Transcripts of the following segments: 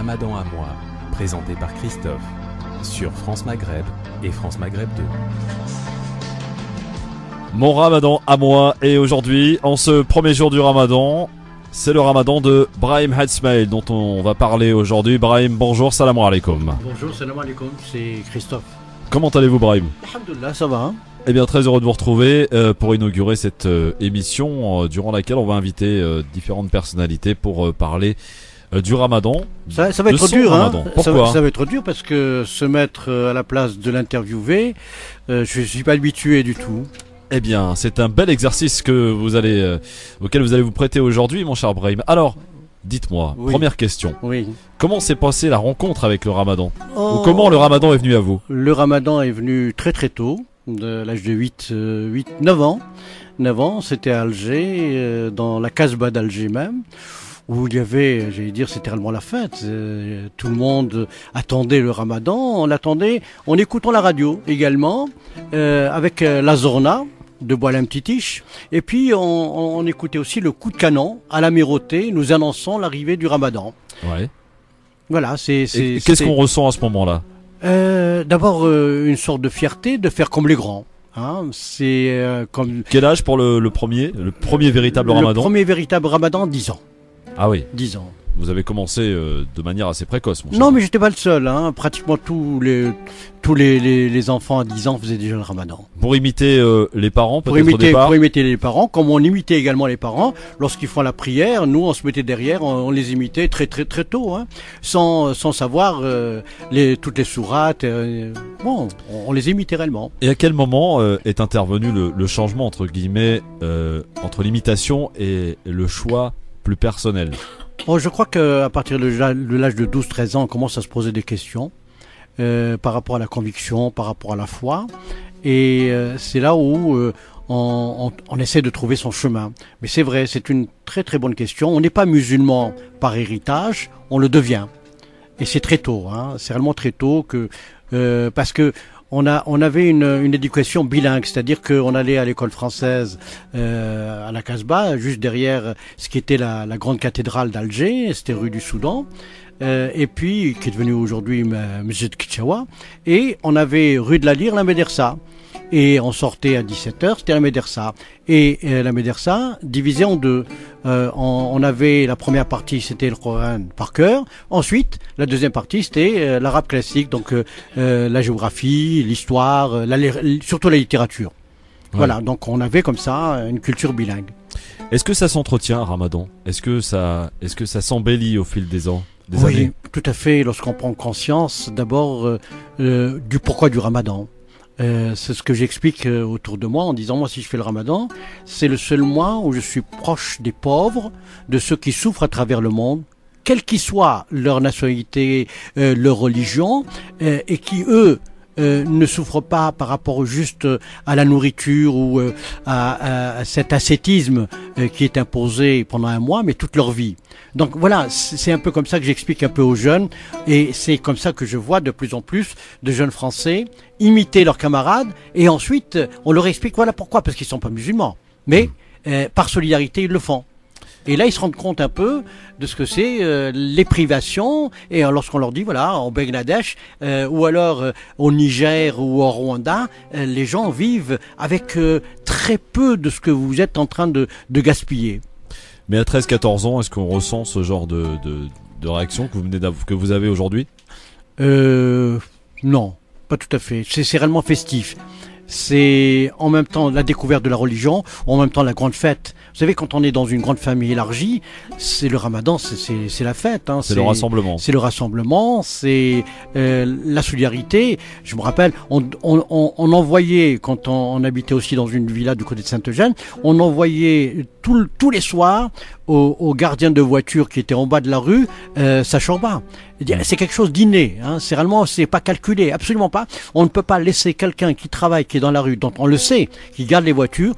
Ramadan à moi, présenté par Christophe, sur France Maghreb et France Maghreb 2. Mon Ramadan à moi, et aujourd'hui, en ce premier jour du Ramadan, c'est le Ramadan de Brahim Hadsmail dont on va parler aujourd'hui. Brahim, bonjour, salam alaikum. Bonjour, salam alaikum, c'est Christophe. Comment allez-vous, Brahim? Alhamdoulilah, ça va, hein? Eh bien, très heureux de vous retrouver pour inaugurer cette émission durant laquelle on va inviter différentes personnalités pour parler du Ramadan. Ça va être dur, Ramadan. hein? Pourquoi? Ça va être dur parce que se mettre à la place de l'interviewé, je ne suis pas habitué du tout. Eh bien, c'est un bel exercice que vous allez, auquel vous allez vous prêter aujourd'hui, mon cher Brahim. Alors, dites-moi, Oui. première question. Oui. Comment s'est passée la rencontre avec le Ramadan? Ou comment le Ramadan est venu à vous? Le Ramadan est venu très très tôt, de l'âge de 9 ans. 9 ans, c'était à Alger, dans la Casbah d'Alger même, où il y avait, j'allais dire, c'était réellement la fête. Tout le monde attendait le Ramadan, on l'attendait en écoutant la radio également, avec la Zorna de Boalem Titiche. Et puis on écoutait aussi le coup de canon à l'Amirauté, nous annonçant l'arrivée du Ramadan. Ouais. Voilà, Qu'est-ce qu'on ressent à ce moment-là? D'abord une sorte de fierté de faire comme les grands. Hein, c'est comme Quel âge pour le premier véritable Ramadan? le premier véritable Ramadan, 10 ans. Ah oui, 10 ans. vous avez commencé de manière assez précoce, mon cher. Non, mais j'étais pas le seul. Hein. Pratiquement tous les enfants à 10 ans faisaient déjà le Ramadan. Pour imiter les parents, Pour peut-être au départ. imiter les parents, comme on imitait également les parents, lorsqu'ils font la prière, nous on se mettait derrière, on les imitait très très très tôt, hein, sans savoir toutes les sourates. Bon, on les imitait réellement. Et à quel moment est intervenu le changement entre guillemets entre l'imitation et le choix plus personnel? Bon, je crois qu'à partir de l'âge de 12-13 ans, on commence à se poser des questions par rapport à la conviction, par rapport à la foi. Et c'est là où on essaie de trouver son chemin. Mais c'est vrai, c'est une très très bonne question. On n'est pas musulman par héritage, on le devient. Et c'est très tôt, hein. C'est réellement très tôt que parce que on avait une éducation bilingue, c'est-à-dire qu'on allait à l'école française à la Casbah, juste derrière ce qui était la grande cathédrale d'Alger, c'était rue du Soudan, et puis qui est devenue aujourd'hui Masjid Kitchawa, et on avait rue de la Lyre, la Médersa. Et on sortait à 17h, c'était la Médersa. Et la Médersa, divisée en deux. On avait la première partie, c'était le Coran par cœur. Ensuite, la deuxième partie, c'était l'arabe classique, donc la géographie, l'histoire, surtout la littérature. Ouais. Voilà, donc on avait comme ça une culture bilingue. Est-ce que ça s'entretient, un Ramadan? Est-ce que ça s'embellit au fil des ans, des Oui, années? tout à fait. Lorsqu'on prend conscience, d'abord, du pourquoi du Ramadan. C'est ce que j'explique autour de moi en disant, moi si je fais le Ramadan, c'est le seul mois où je suis proche des pauvres, de ceux qui souffrent à travers le monde, quelle qu'ils soient leur nationalité, leur religion, et qui eux ne souffrent pas par rapport juste à la nourriture ou à cet ascétisme qui est imposé pendant un mois, mais toute leur vie. Donc voilà, c'est un peu comme ça que j'explique un peu aux jeunes, et c'est comme ça que je vois de plus en plus de jeunes Français imiter leurs camarades, et ensuite on leur explique voilà pourquoi, parce qu'ils sont pas musulmans, mais par solidarité ils le font. Et là, ils se rendent compte un peu de ce que c'est les privations. Et lorsqu'on leur dit, voilà, au Bangladesh, ou alors au Niger ou au Rwanda, les gens vivent avec très peu de ce que vous êtes en train de gaspiller. Mais à 13-14 ans, est-ce qu'on ressent ce genre de réaction que vous avez aujourd'hui? Non, pas tout à fait. C'est réellement festif. C'est en même temps la découverte de la religion, en même temps la grande fête. Vous savez, quand on est dans une grande famille élargie, c'est le Ramadan, c'est la fête. Hein, c'est le rassemblement. C'est le rassemblement, c'est la solidarité. Je me rappelle, on envoyait, quand on habitait aussi dans une villa du côté de Sainte-Eugène, on envoyait tous les soirs aux gardiens de voiture qui étaient en bas de la rue sa shorba. C'est quelque chose d'inné, hein. C'est réellement, c'est pas calculé, absolument pas. On ne peut pas laisser quelqu'un qui travaille, qui est dans la rue, dont on le sait, qui garde les voitures,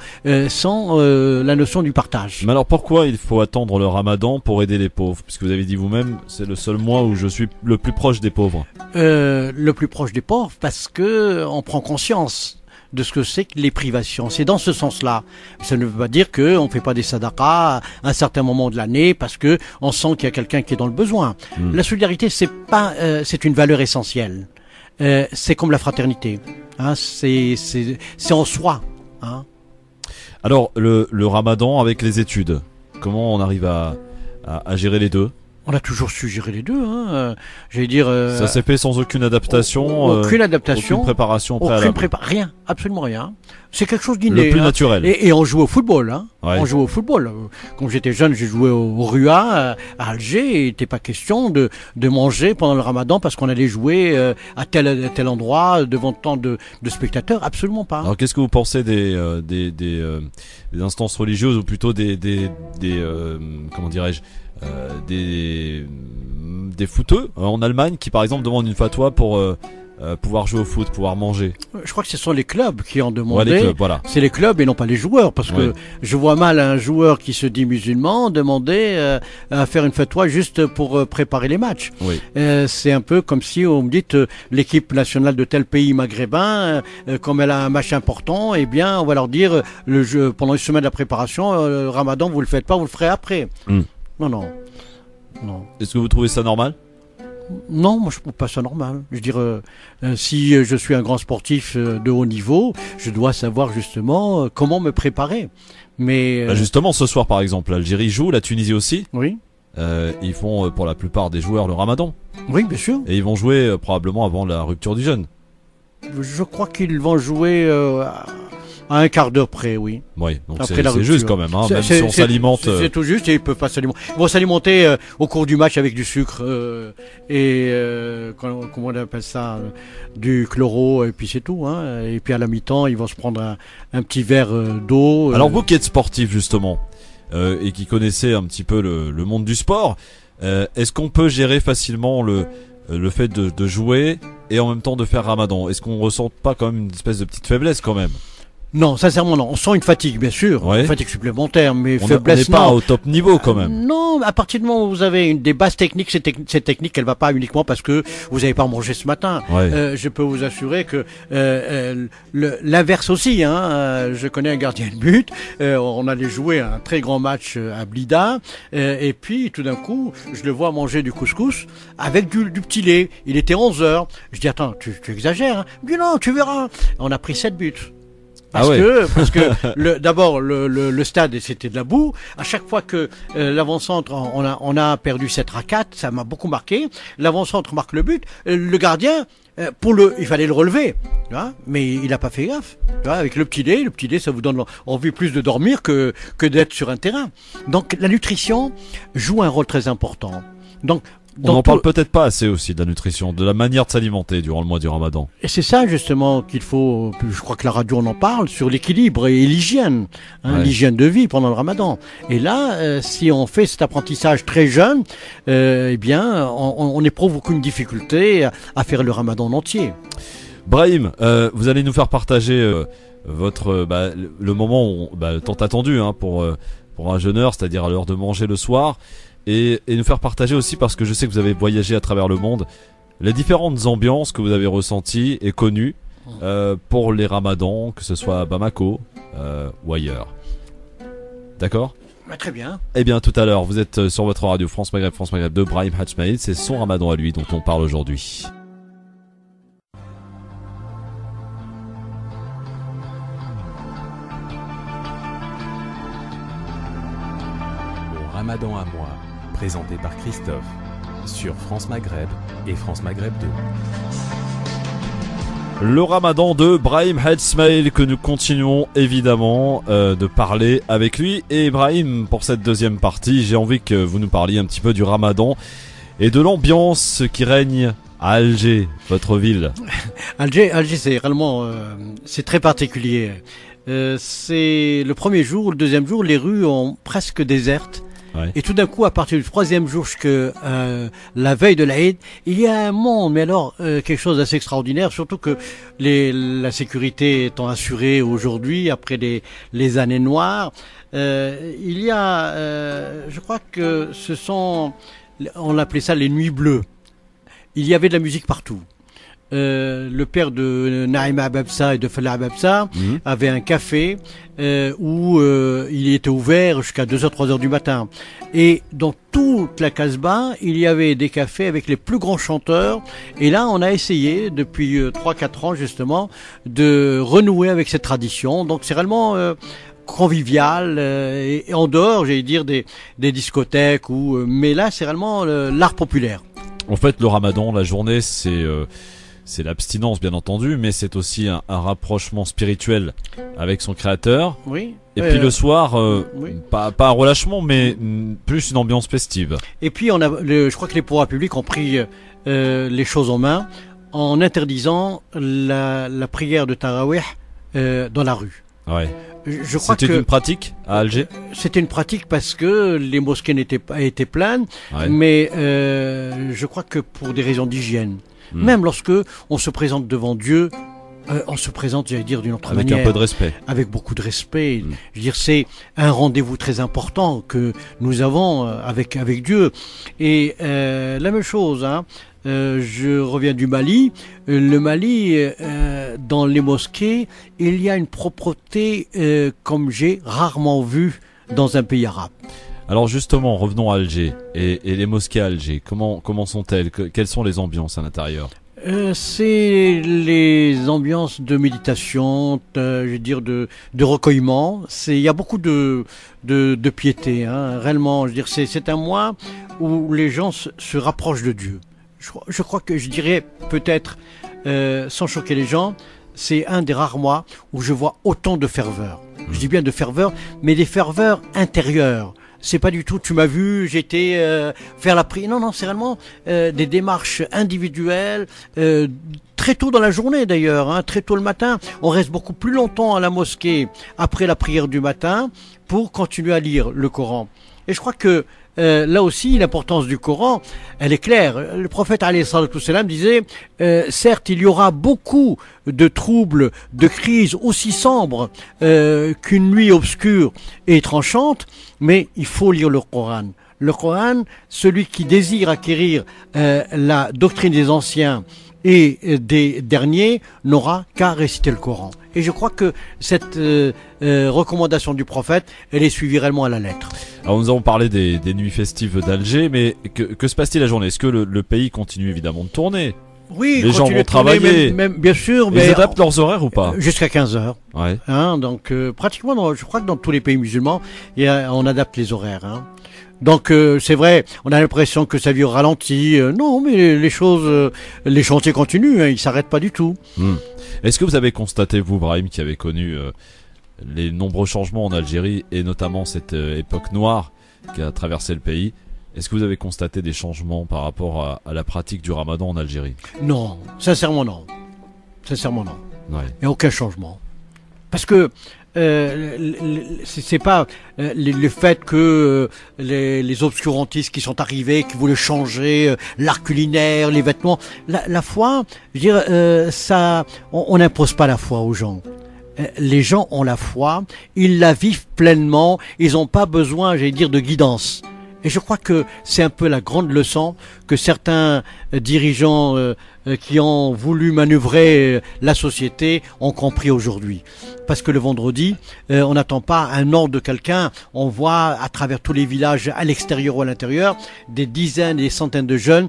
sans la notion du partage. Mais alors pourquoi il faut attendre le Ramadan pour aider les pauvres? Puisque vous avez dit vous-même, c'est le seul mois où je suis le plus proche des pauvres. Le plus proche des pauvres, parce que on prend conscience de ce que c'est que les privations. C'est dans ce sens-là. Ça ne veut pas dire qu'on ne fait pas des sadaqas à un certain moment de l'année parce que on sent qu'il y a quelqu'un qui est dans le besoin. La solidarité, c'est une valeur essentielle. C'est comme la fraternité. Hein, c'est en soi. Hein. Alors, le ramadan avec les études, comment on arrive à gérer les deux? On a toujours su gérer les deux. Hein. J'allais dire. Ça s'est fait sans aucune adaptation. Aucune adaptation. Aucune préparation préalable. Rien, absolument rien. C'est quelque chose d'inné. Le plus naturel. Et on joue au football. Hein. Ouais. On joue au football. Quand j'étais jeune, j'ai joué au Rua à Alger. Et il n'était pas question de manger pendant le Ramadan parce qu'on allait jouer à tel endroit devant tant de spectateurs. Absolument pas. Alors, qu'est-ce que vous pensez des instances religieuses ou plutôt des comment dirais-je, des footeux en Allemagne qui par exemple demandent une fatwa pour pouvoir jouer au foot, pouvoir manger? Je crois que ce sont les clubs qui en demandaient. Ouais, les clubs, voilà. C'est les clubs et non pas les joueurs, parce que je vois mal un joueur qui se dit musulman demander à faire une fatwa juste pour préparer les matchs. Oui. C'est un peu comme si on me dit l'équipe nationale de tel pays maghrébin, comme elle a un match important, eh bien on va leur dire le jeu pendant une semaine de la préparation, le Ramadan vous le faites pas, vous le ferez après. Non. Est-ce que vous trouvez ça normal? Non, moi je trouve pas ça normal. Je veux dire, si je suis un grand sportif de haut niveau, je dois savoir justement comment me préparer. Mais justement, ce soir par exemple, l'Algérie joue, la Tunisie aussi. Oui. Ils font pour la plupart des joueurs le Ramadan. Oui, bien sûr. Et ils vont jouer probablement avant la rupture du jeûne. Je crois qu'ils vont jouer à un quart d'heure près, oui. Oui, donc Après c'est juste quand même, hein, même si on s'alimente. C'est tout juste et ils peuvent pas s'alimenter. Ils vont s'alimenter au cours du match avec du sucre comment on appelle ça, du chloro et puis c'est tout. Hein. Et puis à la mi-temps, ils vont se prendre un petit verre d'eau. Alors vous qui êtes sportif justement et qui connaissez un petit peu le monde du sport, est-ce qu'on peut gérer facilement le fait de jouer et en même temps de faire Ramadan? Est-ce qu'on ressent pas quand même une espèce de petite faiblesse quand même? Non, sincèrement non. On sent une fatigue, bien sûr, une fatigue supplémentaire, mais On faiblesse n'est pas au top niveau quand même. Non, à partir du moment où vous avez des bases techniques, cette technique, elle va pas uniquement parce que vous n'avez pas mangé ce matin. Je peux vous assurer que l'inverse aussi. Hein, je connais un gardien de but. On allait jouer un très grand match à Blida, et puis tout d'un coup, je le vois manger du couscous avec du petit lait. Il était 11h. Je dis attends, tu exagères. Hein. Il me dit non, tu verras. On a pris 7 buts. Parce que d'abord le stade c'était de la boue. À chaque fois que l'avant-centre on a perdu 7-4, ça m'a beaucoup marqué. L'avant-centre marque le but, le gardien il fallait le relever, tu vois, mais il a pas fait gaffe. Tu vois, avec le petit lait ça vous donne envie plus de dormir que d'être sur un terrain. Donc la nutrition joue un rôle très important. Donc on n'en parle peut-être pas assez aussi de la nutrition, de la manière de s'alimenter durant le mois du Ramadan. Et c'est ça justement qu'il faut, je crois que la radio on en parle, sur l'équilibre et l'hygiène, l'hygiène de vie pendant le Ramadan. Et là, si on fait cet apprentissage très jeune, eh bien on n'éprouve aucune difficulté à faire le Ramadan en entier. Brahim, vous allez nous faire partager le moment tant attendu pour un jeûneur, c'est-à-dire à l'heure de manger le soir. Et nous faire partager aussi, parce que je sais que vous avez voyagé à travers le monde, les différentes ambiances que vous avez ressenties et connues pour les ramadans, que ce soit à Bamako ou ailleurs. D'accord ? Très bien. Eh bien tout à l'heure, vous êtes sur votre radio France Maghreb de Brahim Hadj, c'est son ramadan à lui dont on parle aujourd'hui. Ramadan à moi, présenté par Christophe, sur France Maghreb et France Maghreb 2. Le Ramadan de Brahim Hadj que nous continuons évidemment de parler avec lui. Et Brahim, pour cette deuxième partie, j'ai envie que vous nous parliez un petit peu du Ramadan et de l'ambiance qui règne à Alger, votre ville. Alger c'est réellement c'est très particulier. C'est le premier jour, le deuxième jour, les rues ont presque désertes. Et tout d'un coup, à partir du troisième jour jusqu'à la veille de l'Aïd, il y a un monde, mais alors quelque chose d'assez extraordinaire, surtout que la sécurité étant assurée aujourd'hui, après les années noires, il y a, je crois que on appelait ça les nuits bleues. Il y avait de la musique partout. le père de Naïma Ababsa et de Falah Ababsa avait un café où il était ouvert jusqu'à 2h, 3h du matin. Et dans toute la Casbah, il y avait des cafés avec les plus grands chanteurs. Et là, on a essayé, depuis 3-4 ans justement, de renouer avec cette tradition. Donc c'est réellement convivial et en dehors, j'allais dire, des discothèques. Mais là, c'est réellement l'art populaire. En fait, le ramadan, la journée, c'est l'abstinence, bien entendu, mais c'est aussi un rapprochement spirituel avec son créateur. Oui. Et puis le soir, oui. pas un relâchement, mais plus une ambiance festive. Et puis je crois que les pouvoirs publics ont pris les choses en main en interdisant la prière de Tarawih dans la rue. Ouais. Je crois C'était que une pratique à Alger. C'était une pratique parce que les mosquées étaient pleines, Ouais. mais je crois que pour des raisons d'hygiène. Même lorsque on se présente devant Dieu, on se présente, j'allais dire, d'une autre Avec manière. un peu de respect. Avec beaucoup de respect. Je veux dire, c'est un rendez-vous très important que nous avons avec Dieu. Et la même chose, hein, je reviens du Mali. Le Mali, dans les mosquées, il y a une propreté comme j'ai rarement vu dans un pays arabe. Alors justement, revenons à Alger et les mosquées à Alger. Comment sont-elles? Quelles sont les ambiances à l'intérieur? C'est les ambiances de méditation, je veux dire de recueillement. Il y a beaucoup de piété, hein. Réellement, je veux dire, c'est un mois où les gens se rapprochent de Dieu. Je crois que je dirais peut-être, sans choquer les gens, c'est un des rares mois où je vois autant de ferveur. Je dis bien de ferveur, mais des ferveurs intérieures. C'est pas du tout, tu m'as vu, j'étais faire la prière. Non, c'est réellement des démarches individuelles, très tôt dans la journée d'ailleurs, hein, très tôt le matin. On reste beaucoup plus longtemps à la mosquée après la prière du matin pour continuer à lire le Coran. Et je crois que là aussi, l'importance du Coran, elle est claire. Le prophète alayhi salatu wassalam disait, certes, il y aura beaucoup de troubles, de crises aussi sombres qu'une nuit obscure et tranchante, mais il faut lire le Coran. Le Coran, celui qui désire acquérir la doctrine des anciens et des derniers n'aura qu'à réciter le Coran. Et je crois que cette recommandation du prophète, elle est suivie réellement à la lettre. Alors nous avons parlé des nuits festives d'Alger, mais que se passe-t-il la journée? Est-ce que le pays continue évidemment de tourner? Oui, les gens vont travailler, même, bien sûr, ils mais adaptent leurs horaires ou pas? Jusqu'à 15h. Ouais. Hein, donc pratiquement, je crois que dans tous les pays musulmans, on adapte les horaires. Hein. Donc c'est vrai, on a l'impression que ça vit au ralenti. Non, mais les choses, les chantiers continuent, hein, ils s'arrêtent pas du tout. Est-ce que vous avez constaté, vous, Brahim, qui avez connu les nombreux changements en Algérie et notamment cette époque noire qui a traversé le pays, est-ce que vous avez constaté des changements par rapport à la pratique du Ramadan en Algérie? Non, sincèrement non. Sincèrement non. Ouais. Il n'y a aucun changement. Parce que c'est pas le fait que les obscurantistes qui sont arrivés, qui voulaient changer l'art culinaire, les vêtements, la foi, je veux dire, ça, on n'impose pas la foi aux gens. Les gens ont la foi, ils la vivent pleinement, ils n'ont pas besoin, j'allais dire, de guidance. Et je crois que c'est un peu la grande leçon que certains dirigeants qui ont voulu manœuvrer la société ont compris aujourd'hui. Parce que le vendredi, on n'attend pas un ordre de quelqu'un. On voit à travers tous les villages, à l'extérieur ou à l'intérieur, des dizaines et des centaines de jeunes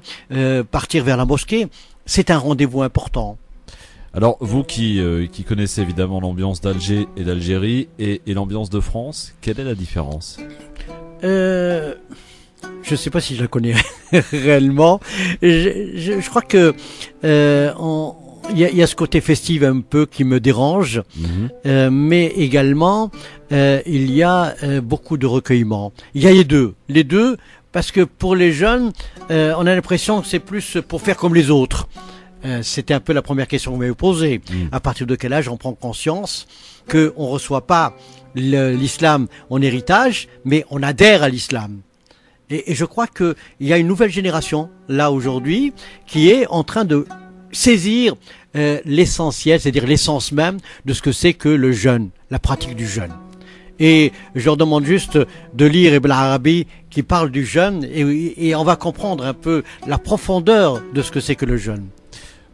partir vers la mosquée. C'est un rendez-vous important. Alors vous qui connaissez évidemment l'ambiance d'Alger et d'Algérie et l'ambiance de France, quelle est la différence? Je ne sais pas si je la connais réellement. Je crois que il y a ce côté festif un peu qui me dérange, mais également il y a beaucoup de recueillement. Il y a les deux, parce que pour les jeunes, on a l'impression que c'est plus pour faire comme les autres. C'était un peu la première question que vous m'avez posée. À partir de quel âge on prend conscience qu'on ne reçoit pas l'islam en héritage, mais on adhère à l'islam. Et je crois qu'il y a une nouvelle génération, là, aujourd'hui, qui est en train de saisir l'essentiel, c'est-à-dire l'essence même de ce que c'est que le jeûne, la pratique du jeûne. Et je leur demande juste de lire Ibn Arabi qui parle du jeûne et on va comprendre un peu la profondeur de ce que c'est que le jeûne.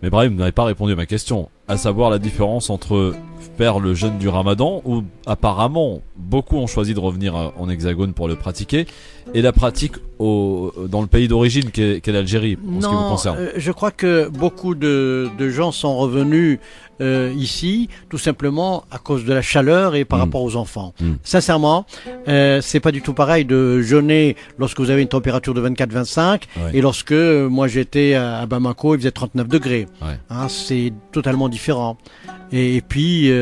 Mais Brahim, vous n'avez pas répondu à ma question, à savoir la différence entre faire le jeûne du Ramadan, où apparemment beaucoup ont choisi de revenir en hexagone pour le pratiquer, et la pratique dans le pays d'origine qu'est l'Algérie, en ce qui vous concerne. Je crois que beaucoup de gens sont revenus ici, tout simplement à cause de la chaleur et par rapport aux enfants. Sincèrement, c'est pas du tout pareil de jeûner lorsque vous avez une température de 24-25 et lorsque moi j'étais à Bamako, il faisait 39 degrés. Hein, c'est totalement différent. Et puis,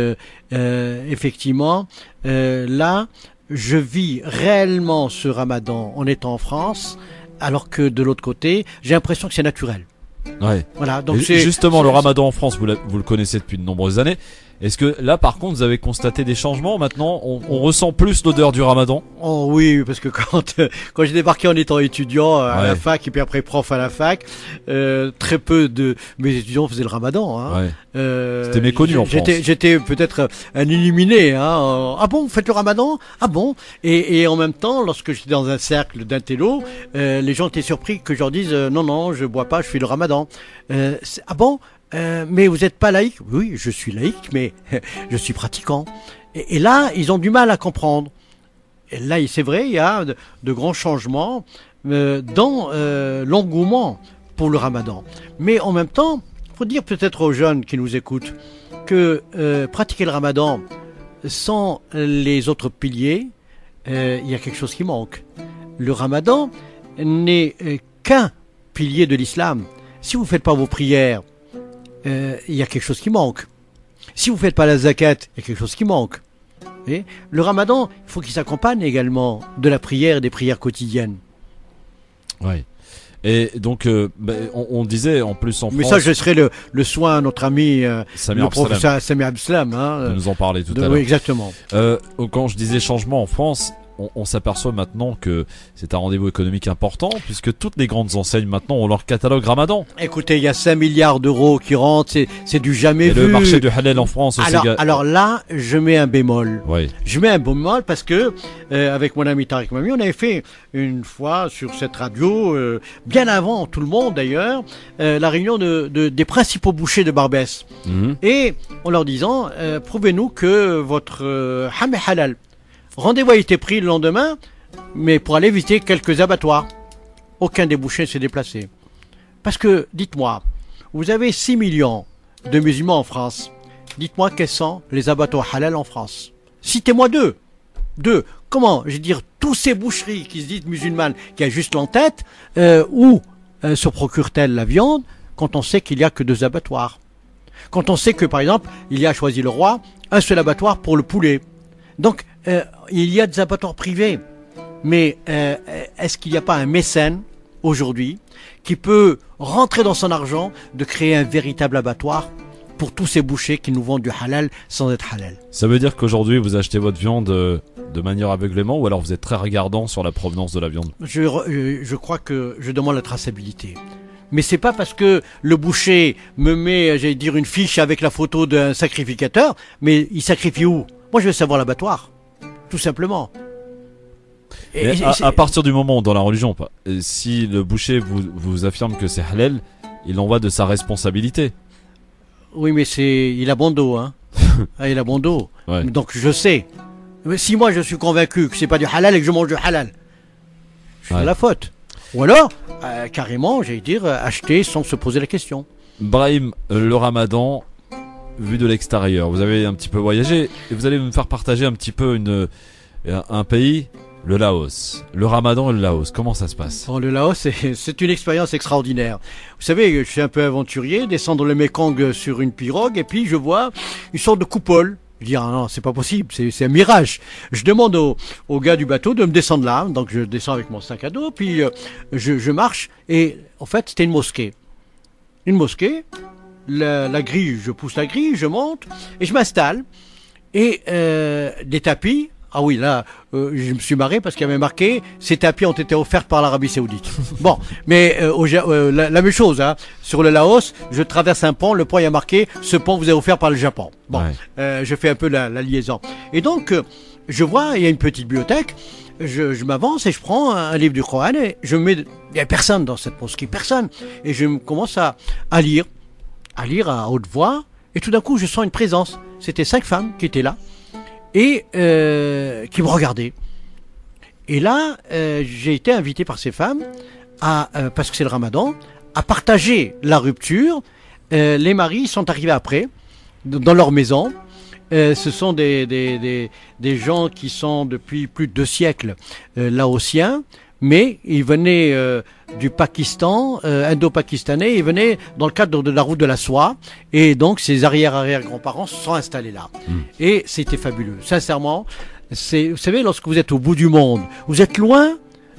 effectivement, là, je vis réellement ce Ramadan en étant en France, alors que de l'autre côté, j'ai l'impression que c'est naturel. Ouais. Voilà, donc justement, le Ramadan en France, vous le connaissez depuis de nombreuses années. Est-ce que là, par contre, vous avez constaté des changements? Maintenant, on ressent plus l'odeur du Ramadan? Oh oui, parce que quand j'ai débarqué en étant étudiant à la fac et puis après prof à la fac, très peu de mes étudiants faisaient le Ramadan. Hein. C'était méconnu en France. J'étais peut-être un illuminé. Hein. Ah bon, vous faites le Ramadan? Ah bon? Et en même temps, lorsque j'étais dans un cercle d'intello, les gens étaient surpris que je leur dise non, je bois pas, je fais le Ramadan. Ah bon? Mais vous n'êtes pas laïque? Oui, je suis laïque, mais je suis pratiquant. Et là, ils ont du mal à comprendre. Et là, c'est vrai, il y a de grands changements dans l'engouement pour le Ramadan. Mais en même temps, il faut dire peut-être aux jeunes qui nous écoutent que pratiquer le Ramadan sans les autres piliers, il y a quelque chose qui manque. Le Ramadan n'est qu'un pilier de l'islam. Si vous ne faites pas vos prières, il y a quelque chose qui manque. Si vous ne faites pas la zakat, il y a quelque chose qui manque. Et le Ramadan, il faut qu'il s'accompagne également de la prière et des prières quotidiennes. Oui. Et donc, on disait en plus en France... Mais ça, je laisserai le soin à notre ami Samir le professeur Samir Abdeslam. Hein, de nous en parler tout à l'heure. Oui, exactement. Quand je disais changement en France... On s'aperçoit maintenant que c'est un rendez-vous économique important puisque toutes les grandes enseignes maintenant ont leur catalogue Ramadan. Écoutez, il y a 5 milliards d'euros qui rentrent, c'est du jamais vu. Et le marché du halal en France aussi. Alors là, je mets un bémol. Oui. Je mets un bémol parce que avec mon ami Tariq Mami, on avait fait une fois sur cette radio, bien avant tout le monde d'ailleurs, la réunion des principaux bouchers de Barbès. Et en leur disant, prouvez-nous que votre ham est halal. Rendez-vous a été pris le lendemain, mais pour aller visiter quelques abattoirs. Aucun des bouchers s'est déplacé. Parce que, dites-moi, vous avez 6 millions de musulmans en France. Dites-moi quels sont les abattoirs halal en France. Citez-moi deux. Comment, je veux dire, tous ces boucheries qui se disent musulmanes, qui a juste l'en-tête, où se procure-t-elle la viande quand on sait qu'il n'y a que 2 abattoirs? Quand on sait que, par exemple, il y a, choisi le roi, un seul abattoir pour le poulet. Donc, il y a des abattoirs privés, mais est-ce qu'il n'y a pas un mécène aujourd'hui qui peut rentrer dans son argent de créer un véritable abattoir pour tous ces bouchers qui nous vendent du halal sans être halal? Ça veut dire qu'aujourd'hui vous achetez votre viande de manière aveuglément ou alors vous êtes très regardant sur la provenance de la viande? Je crois que je demande la traçabilité. Mais c'est pas parce que le boucher me met, j'allais dire, une fiche avec la photo d'un sacrificateur, mais il sacrifie où? Moi, je veux savoir l'abattoir, tout simplement. Et à partir du moment où, dans la religion, si le boucher vous affirme que c'est halal, il en va de sa responsabilité. Oui, mais il a bon dos, hein. Il a bon dos. Ouais. Donc, je sais. Mais si moi, je suis convaincu que c'est pas du halal et que je mange du halal, je suis à la faute. Ou alors, carrément, j'allais dire, acheter sans se poser la question. Brahim, le Ramadan... vu de l'extérieur, vous avez un petit peu voyagé et vous allez me faire partager un petit peu un pays, le Laos. Le Ramadan et le Laos, comment ça se passe? Le Laos, c'est une expérience extraordinaire. Vous savez, je suis un peu aventurier, descendre le Mekong sur une pirogue et puis je vois une sorte de coupole. Je dis, ah non, c'est pas possible, c'est un mirage. Je demande au gars du bateau de me descendre là, donc je descends avec mon sac à dos, puis je marche et en fait c'était une mosquée. Une mosquée. La grille, je pousse la grille, je monte et je m'installe et des tapis. Ah oui, là, je me suis marré parce qu'il y avait marqué ces tapis ont été offerts par l'Arabie Saoudite. Bon, mais la même chose, hein. Sur le Laos, je traverse un pont, le pont il y a marqué ce pont vous est offert par le Japon. Bon, je fais un peu la liaison. Et donc, je vois, il y a une petite bibliothèque. Je m'avance et je prends un livre du Coran et il n'y a personne dans cette mosquée, personne. Et je commence à lire. à lire à haute voix, et tout d'un coup je sens une présence. C'était 5 femmes qui étaient là, et qui me regardaient. Et là, j'ai été invité par ces femmes, parce que c'est le ramadan, à partager la rupture. Les maris sont arrivés après, dans leur maison. Ce sont des gens qui sont depuis plus de 2 siècles laotiens, mais ils venaient du Pakistan, indo-pakistanais, ils venaient dans le cadre de la route de la soie, et donc ces arrière-grands-parents se sont installés là. Et c'était fabuleux, sincèrement. Vous savez, lorsque vous êtes au bout du monde, vous êtes loin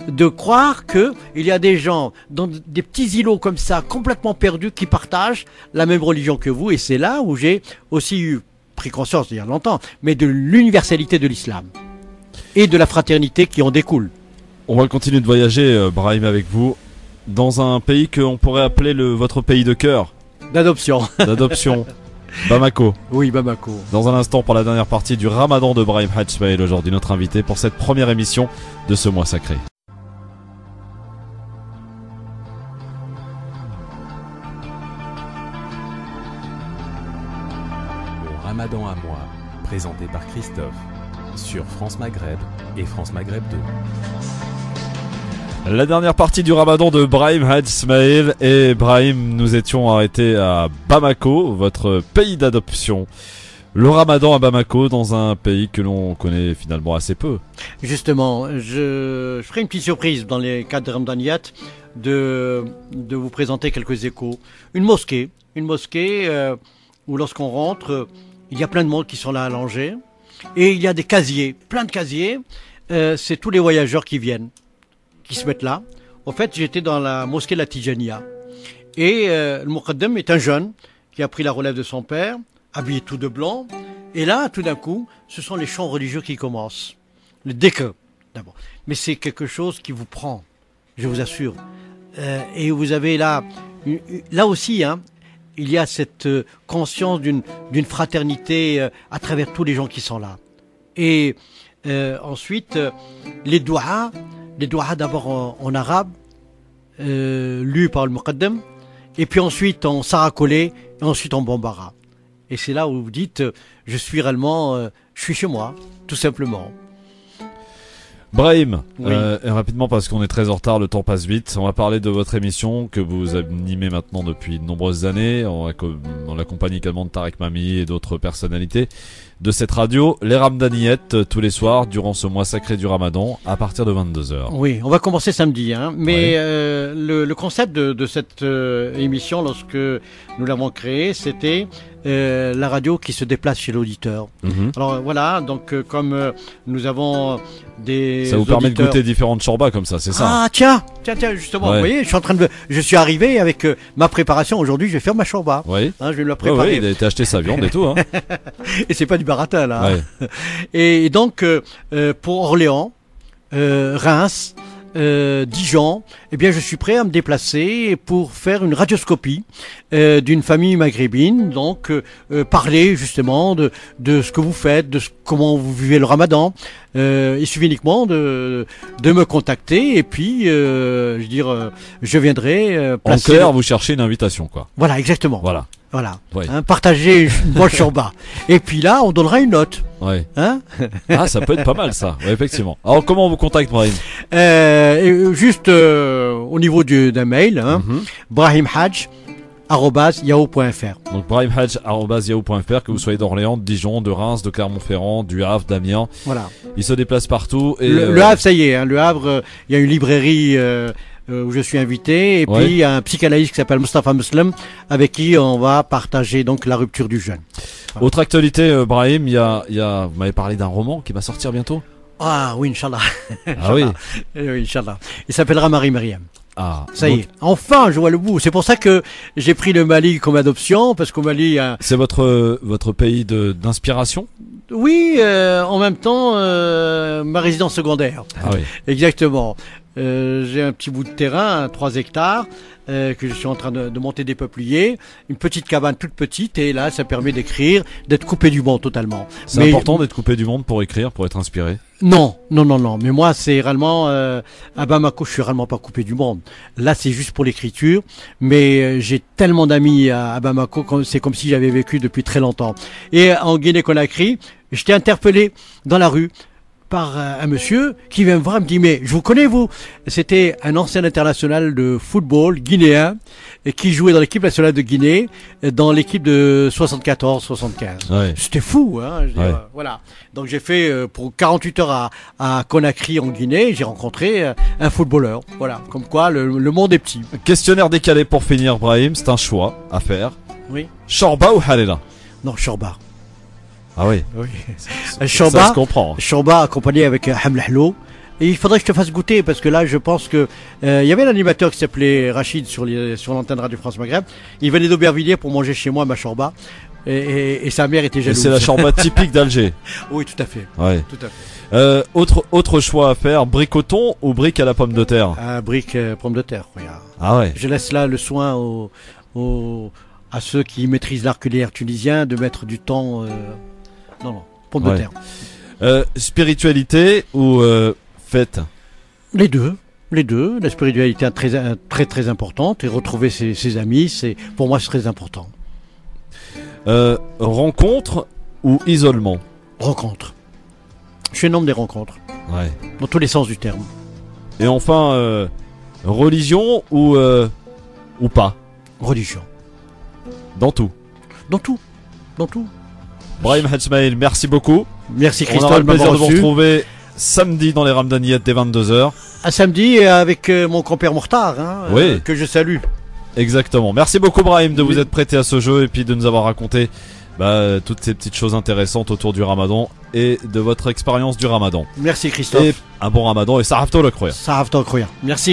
de croire que il y a des gens dans des petits îlots comme ça, complètement perdus, qui partagent la même religion que vous, et c'est là où j'ai aussi pris conscience, il y a longtemps, mais de l'universalité de l'islam et de la fraternité qui en découle. On va continuer de voyager, Brahim, avec vous, dans un pays qu'on pourrait appeler votre pays de cœur. D'adoption. D'adoption. Bamako. Oui, Bamako. Dans un instant, pour la dernière partie du Ramadan de Brahim Hadj Ismail, aujourd'hui notre invité pour cette première émission de ce mois sacré. Le Ramadan à moi, présenté par Christophe, sur France Maghreb et France Maghreb 2. La dernière partie du Ramadan de Brahim Hadj Ismail, et Brahim, nous étions arrêtés à Bamako, votre pays d'adoption. Le Ramadan à Bamako, dans un pays que l'on connaît finalement assez peu. Justement, je ferai une petite surprise dans les cadres de Ramadaniyat de vous présenter quelques échos. Une mosquée où lorsqu'on rentre, il y a plein de monde qui sont là à langer, et il y a des casiers, plein de casiers. C'est tous les voyageurs qui viennent, qui se mettent là. En fait, j'étais dans la mosquée de la Tijaniya. Et le Muqaddam est un jeune qui a pris la relève de son père, habillé tout de blanc. Et là, tout d'un coup, ce sont les chants religieux qui commencent. Le dhikr, d'abord. Mais c'est quelque chose qui vous prend, je vous assure. Et vous avez là aussi, hein, il y a cette conscience d'une fraternité à travers tous les gens qui sont là. Et ensuite, les doigts d'abord en arabe, lus par le Muqaddam, et puis ensuite en sarakolé, et ensuite en bambara. Et c'est là où vous dites, je suis réellement, je suis chez moi, tout simplement. Brahim, Oui. rapidement parce qu'on est très en retard, le temps passe vite. On va parler de votre émission que vous animez maintenant depuis de nombreuses années. On l'accompagne également de Tarek Mami et d'autres personnalités de cette radio, les Ramadaniyat, tous les soirs durant ce mois sacré du Ramadan à partir de 22h. Oui, on va commencer samedi, hein, mais Ouais. le concept de cette émission, lorsque nous l'avons créée, c'était la radio qui se déplace chez l'auditeur. Alors voilà, donc comme nous avons des Ça vous permet de auditeurs- goûter différentes chorbas comme ça, c'est ça? Ah tiens, justement, Ouais. vous voyez, je suis arrivé avec ma préparation. Aujourd'hui, je vais faire ma shorba. Oui. Hein, je vais me la Ouais, préparer. ouais, il a été acheter sa viande et tout, hein. Et c'est pas du baratin là. Ouais. Et donc pour Orléans, Reims, Dijon, eh bien je suis prêt à me déplacer pour faire une radioscopie d'une famille maghrébine, donc parler justement de ce que vous faites, comment vous vivez le Ramadan. Il suffit uniquement de me contacter et puis je veux dire je viendrai En placer. clair, vous cherchez une invitation, quoi. Voilà, exactement. Voilà. Voilà. Ouais. Hein, partager une bonne shorba. Et puis là, on donnera une note. Ouais. Hein. Ah, ça peut être pas mal, ça. Ouais, effectivement. Alors, comment on vous contacte, Brahim? Juste au niveau d'un mail, hein, brahimhadj@yahoo.fr. Donc, brahimhadj@yahoo.fr, que vous soyez d'Orléans, de Dijon, de Reims, de Clermont-Ferrand, du Havre, d'Amiens. Voilà. Il se déplace partout. Et, Le Havre, ça y est, hein, le Havre, il y a une librairie où je suis invité, et Ouais. puis il y a un psychanalyste qui s'appelle Mustafa Muslim, avec qui on va partager donc la rupture du jeûne. Autre actualité, Brahim, vous m'avez parlé d'un roman qui va sortir bientôt. Ah oui, Inch'Allah. Ah oui. Oui, Inch'Allah. Il s'appellera Marie-Myriam. Ah. Ça y est. Enfin, je vois le bout. C'est pour ça que j'ai pris le Mali comme adoption, parce qu'au Mali, il y a... C'est votre pays d'inspiration? Oui, en même temps, ma résidence secondaire. Ah oui. Exactement. J'ai un petit bout de terrain, 3 hectares, que je suis en train de monter des peupliers, une petite cabane toute petite, et là, ça permet d'écrire, d'être coupé du monde totalement. C'est important d'être coupé du monde pour écrire, pour être inspiré. Non. Mais moi, c'est réellement à Bamako, je suis réellement pas coupé du monde. Là, c'est juste pour l'écriture, mais j'ai tellement d'amis à Bamako, c'est comme si j'avais vécu depuis très longtemps. Et en Guinée-Conakry, j'étais interpellé dans la rue par un monsieur qui vient me voir et me dit mais je vous connais vous. C'était un ancien international de football guinéen et qui jouait dans l'équipe nationale de Guinée, dans l'équipe de 74-75. Ouais. C'était fou, hein. Je dis, Ouais. voilà. Donc j'ai fait pour 48 heures à Conakry en Guinée, j'ai rencontré un footballeur. Voilà, comme quoi le monde est petit. Questionnaire décalé pour finir, Brahim, c'est un choix à faire. Oui. Shorba ou Halela? Non, Chorba. Ah oui. Oui. Ça Chorba. se comprend. Chorba accompagné avec Hamlahlo. Et il faudrait que je te fasse goûter parce que là, je pense que il y avait un animateur qui s'appelait Rachid sur l'antenne Radio France Maghreb. Il venait d'Aubervilliers pour manger chez moi ma Chorba. Et sa mère était Et jalouse. c'est la Shorba typique d'Alger. Oui, tout à fait. Ouais. Tout à fait. Autre choix à faire, brique au thon ou brique à la pomme de terre? Un brique pomme de terre, regarde. Ah ouais. Je laisse là le soin à ceux qui maîtrisent l'art culinaire tunisien de mettre du thon. Non, pomme de Ouais. terre. Spiritualité ou fête? Les deux. La spiritualité est très importante et retrouver ses amis, pour moi c'est très important. Rencontre ou isolement? Rencontre. Je suis un homme des rencontres, Ouais. dans tous les sens du terme. Et enfin, religion ou pas? Religion. Dans tout. Dans tout. Brahim Hadjmaïl, merci beaucoup. Merci On aura Christophe le de plaisir m'avoir de vous reçu. retrouver samedi dans les Ramdaniyat dès 22h. À samedi avec mon compère Mourtar, Oui. que je salue. Exactement. Merci beaucoup Brahim de vous Oui. être prêté à ce jeu et puis de nous avoir raconté toutes ces petites choses intéressantes autour du Ramadan et de votre expérience du Ramadan. Merci Christophe. Et un bon Ramadan et ça le croire. Ça a Merci.